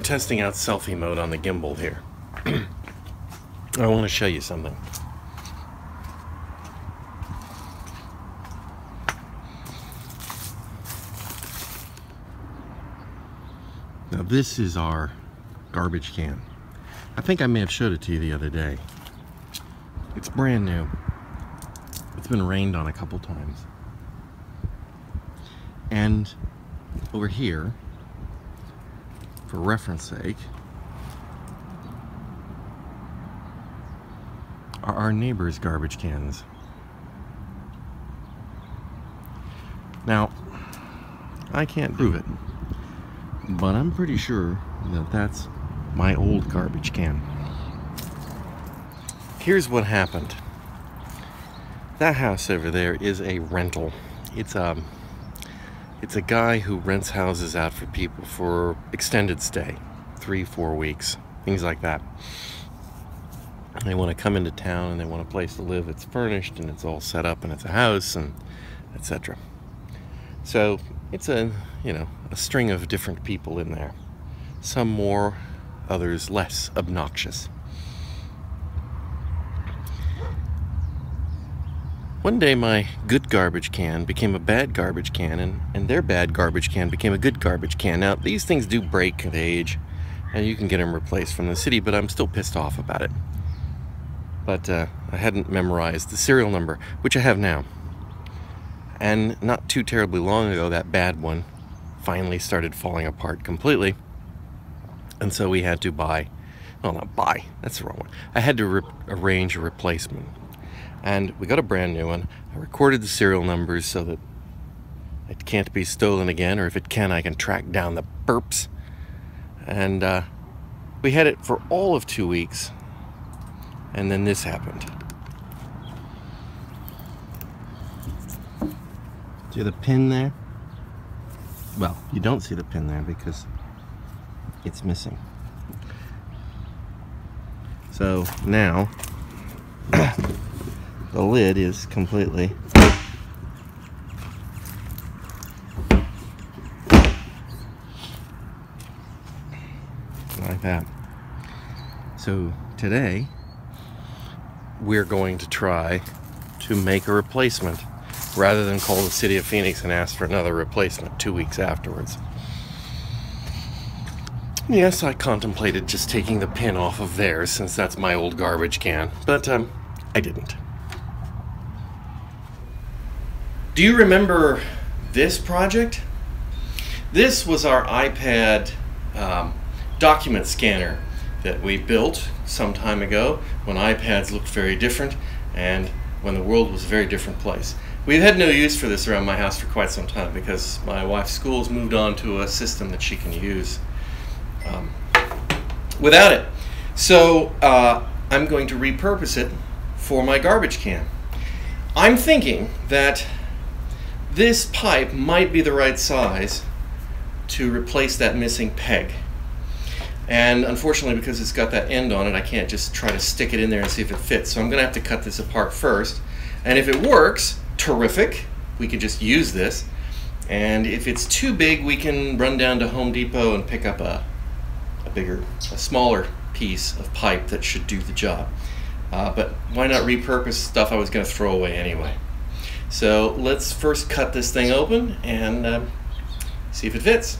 testing out selfie mode on the gimbal here. I want to show you something. Now this is our garbage can. I think I may have showed it to you the other day. It's brand new. It's been rained on a couple times. And over here, for reference sake, are our neighbors' garbage cans. Now, I can't prove it, but I'm pretty sure that that's my old garbage can. Here's what happened. That house over there is a rental. It's a guy who rents houses out for people for extended stay, 3-4 weeks, things like that. They want to come into town and they want a place to live. It's furnished and it's all set up and it's a house and etc. So it's a string of different people in there. Some more, others less obnoxious. One day my good garbage can became a bad garbage can, and their bad garbage can became a good garbage can. Now, these things do break with age, and you can get them replaced from the city, but I'm still pissed off about it. But I hadn't memorized the serial number, which I have now. And not too terribly long ago, that bad one finally started falling apart completely. And so we had to buy, well, not buy, that's the wrong one. I had to arrange a replacement. And we got a brand new one. I recorded the serial numbers so that it can't be stolen again, or if it can, I can track down the burps. And we had it for all of 2 weeks, and then this happened. See the pin there? Well, you don't see the pin there because it's missing. So now the lid is completely like that. So today we're going to try to make a replacement rather than call the city of Phoenix and ask for another replacement 2 weeks afterwards. Yes, I contemplated just taking the pin off of theirs since that's my old garbage can, but I didn't. Do you remember this project? This was our iPad document scanner that we built some time ago when iPads looked very different and when the world was a very different place. We've had no use for this around my house for quite some time because my wife's school's moved on to a system that she can use without it. So I'm going to repurpose it for my garbage can. I'm thinking that this pipe might be the right size to replace that missing peg. And unfortunately, because it's got that end on it, I can't just try to stick it in there and see if it fits. So I'm going to have to cut this apart first. And if it works, terrific. We can just use this. And if it's too big, we can run down to Home Depot and pick up a smaller piece of pipe that should do the job. But why not repurpose stuff I was going to throw away anyway? So let's first cut this thing open and see if it fits.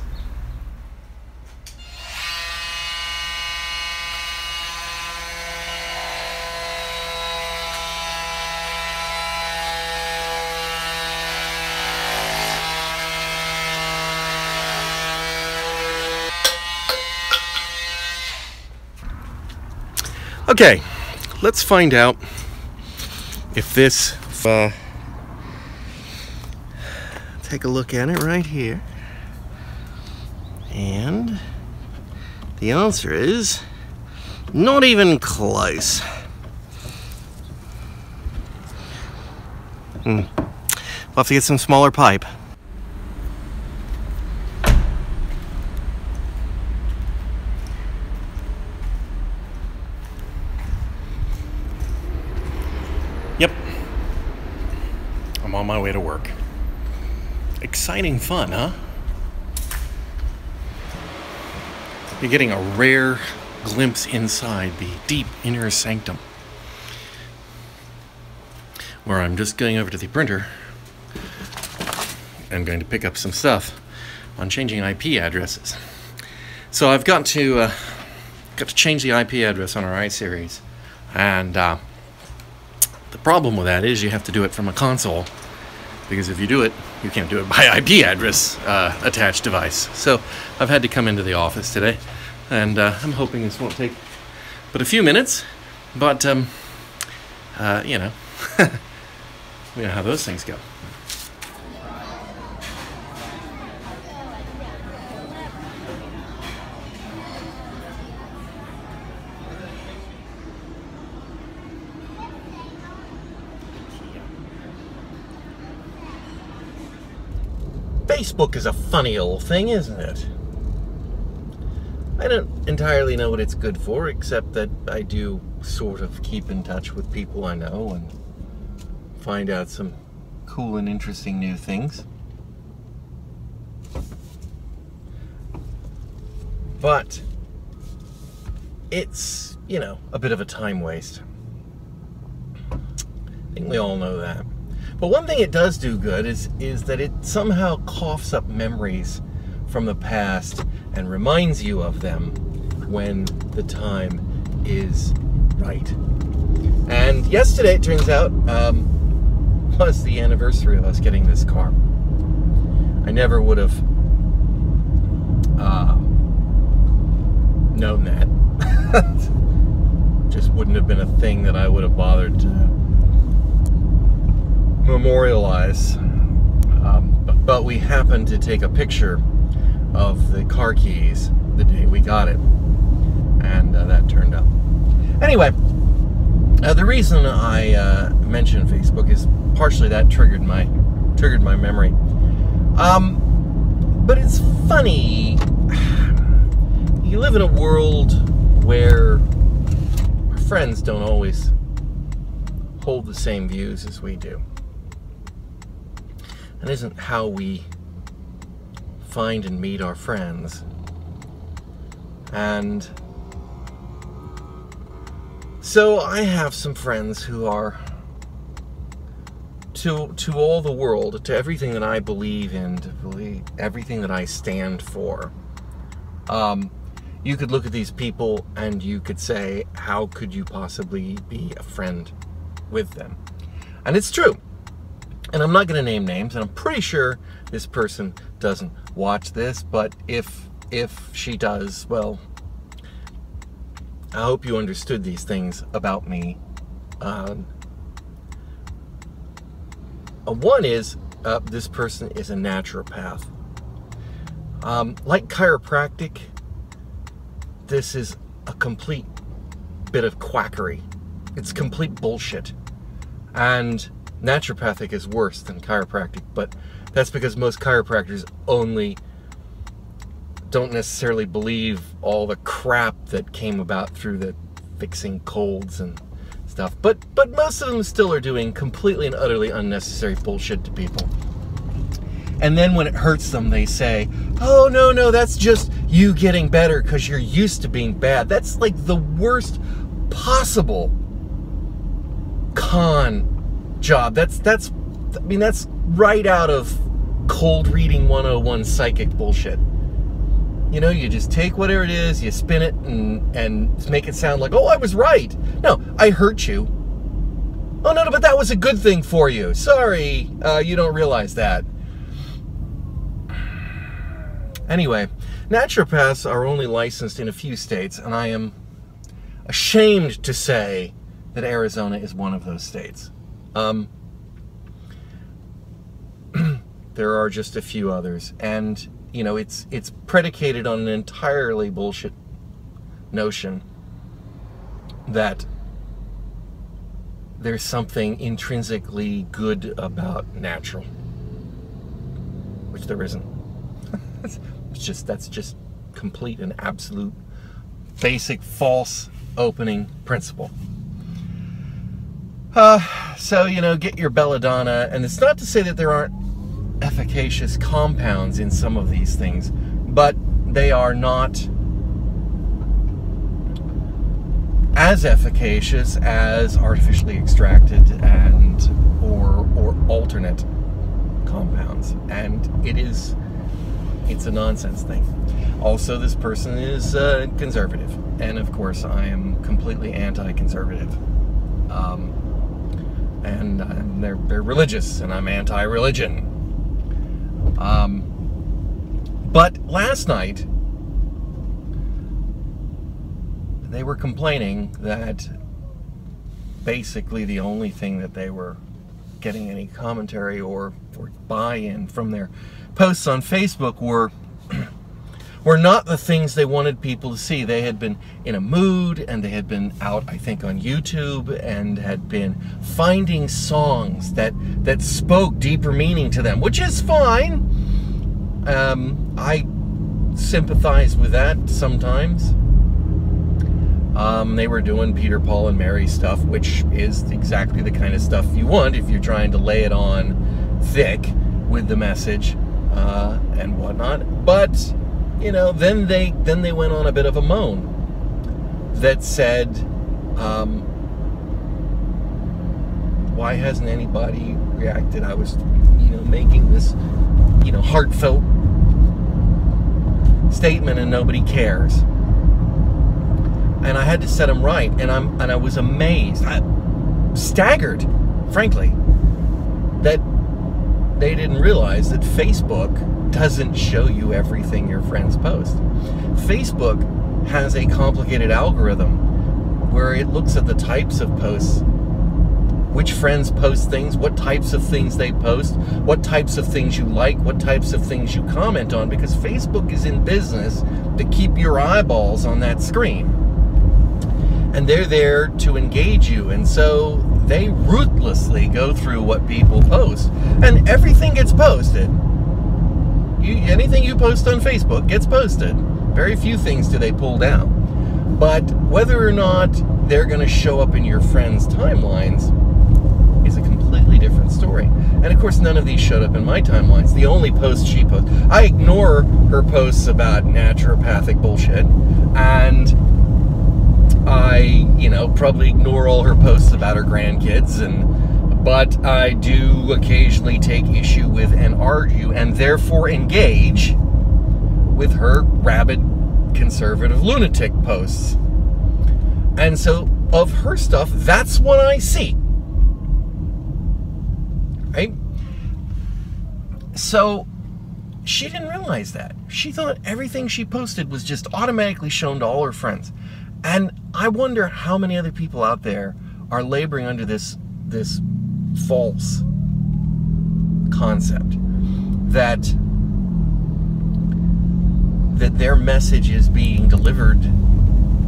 Okay, let's find out if this, take a look at it right here, and the answer is not even close. We'll have to get some smaller pipe. Yep, I'm on my way to work. Exciting fun, huh? You're getting a rare glimpse inside the deep inner sanctum, where I'm just going over to the printer and going to pick up some stuff on changing IP addresses. So I've got to change the IP address on our iSeries, and the problem with that is you have to do it from a console, because if you do it, you can't do it by IP address attached device. So I've had to come into the office today, and I'm hoping this won't take but a few minutes, but you know, we know how those things go. Facebook is a funny old thing, isn't it? I don't entirely know what it's good for, except that I do sort of keep in touch with people I know and find out some cool and interesting new things. But it's, you know, a bit of a time waste. I think we all know that. But one thing it does do good is that it somehow coughs up memories from the past and reminds you of them when the time is right. And yesterday, it turns out, was the anniversary of us getting this car. I never would have known that. Just wouldn't have been a thing that I would have bothered to memorialize. But we happened to take a picture of the car keys the day we got it, and that turned up. Anyway, the reason I mentioned Facebook is partially that triggered my memory. But it's funny. You live in a world where our friends don't always hold the same views as we do. That isn't how we find and meet our friends. And so I have some friends who are, to all the world, to everything that I believe in, to believe everything that I stand for. You could look at these people and you could say, how could you possibly be a friend with them? And it's true. And I'm not going to name names, and I'm pretty sure this person doesn't watch this, but if she does, well, I hope you understood these things about me. One is, this person is a naturopath. Like chiropractic, this is a complete bit of quackery. It's complete bullshit. And naturopathic is worse than chiropractic, but that's because most chiropractors only don't necessarily believe all the crap that came about through the fixing colds and stuff. But most of them still are doing completely and utterly unnecessary bullshit to people. And then when it hurts them, they say, oh, no, that's just you getting better because you're used to being bad. That's like the worst possible con job. That's right out of cold reading 101 psychic bullshit. You know, you just take whatever it is, you spin it and make it sound like, oh, I was right. No, I hurt you. Oh, no, but that was a good thing for you. Sorry, you don't realize that. Anyway, naturopaths are only licensed in a few states, and I am ashamed to say that Arizona is one of those states. There are just a few others, and you know, it's predicated on an entirely bullshit notion that there's something intrinsically good about natural, which there isn't. That's just complete and absolute basic false opening principle. So, you know, get your belladonna, and it's not to say that there aren't efficacious compounds in some of these things, but they are not as efficacious as artificially extracted and or alternate compounds, and it's a nonsense thing. Also, this person is conservative, and of course I am completely anti-conservative, and they're religious, and I'm anti-religion. But last night they were complaining that basically the only thing that they were getting any commentary or buy-in from their posts on Facebook were not the things they wanted people to see. They had been in a mood, and they had been out, I think, on YouTube, and had been finding songs that spoke deeper meaning to them, which is fine. I sympathize with that sometimes. They were doing Peter, Paul, and Mary stuff, which is exactly the kind of stuff you want if you're trying to lay it on thick with the message and whatnot. But you know, then they went on a bit of a moan that said, why hasn't anybody reacted? I was, making this, heartfelt statement and nobody cares. And I had to set them right, and I was amazed, staggered, frankly, that they didn't realize that Facebook doesn't show you everything your friends post. Facebook has a complicated algorithm where it looks at the types of posts, which friends post things, what types of things they post, what types of things you like, what types of things you comment on, because Facebook is in business to keep your eyeballs on that screen. And they're there to engage you, and so they ruthlessly go through what people post, and everything gets posted. Anything you post on Facebook gets posted. Very few things do they pull down. But whether or not they're going to show up in your friends' timelines is a completely different story. And of course, none of these showed up in my timelines. The only post she posts, I ignore her posts about naturopathic bullshit, and I, probably ignore all her posts about her grandkids, but I do occasionally take issue with and argue and therefore engage with her rabid conservative lunatic posts. And so of her stuff, that's what I see. Right? So she didn't realize that. She thought everything she posted was just automatically shown to all her friends. And I wonder how many other people out there are laboring under this false concept that their message is being delivered,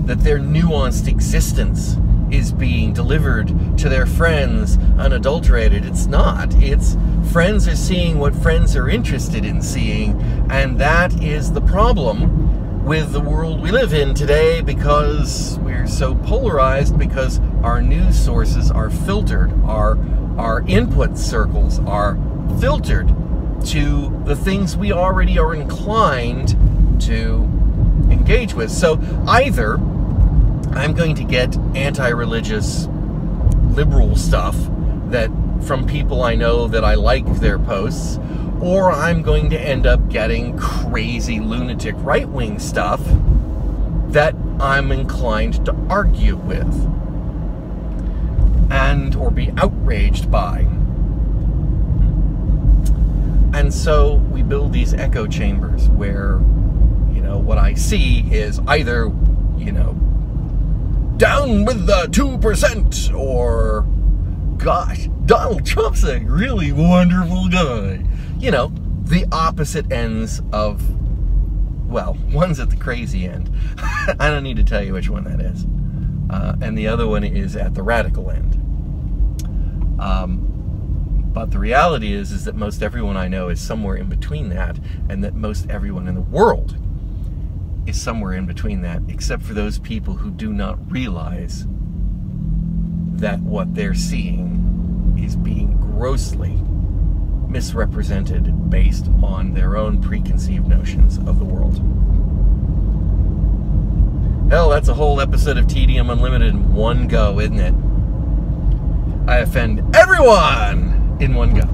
that their nuanced existence is being delivered to their friends unadulterated. It's not. It's friends are seeing what friends are interested in seeing, and that is the problem with the world we live in today, because we're so polarized, because our news sources are filtered, our input circles are filtered to the things we already are inclined to engage with. So either I'm going to get anti-religious liberal stuff that from people I know that I like their posts, or I'm going to end up getting crazy lunatic right-wing stuff that I'm inclined to argue with and or be outraged by. And so we build these echo chambers where, what I see is either, down with the 2%, or gosh, Donald Trump's a really wonderful guy. The opposite ends of, well, one's at the crazy end. I don't need to tell you which one that is. And the other one is at the radical end. But the reality is that most everyone I know is somewhere in between that, and that most everyone in the world is somewhere in between that, except for those people who do not realize that what they're seeing is being grossly misrepresented based on their own preconceived notions of the world. Hell, that's a whole episode of TDM Unlimited in one go, isn't it? I offend everyone in one go.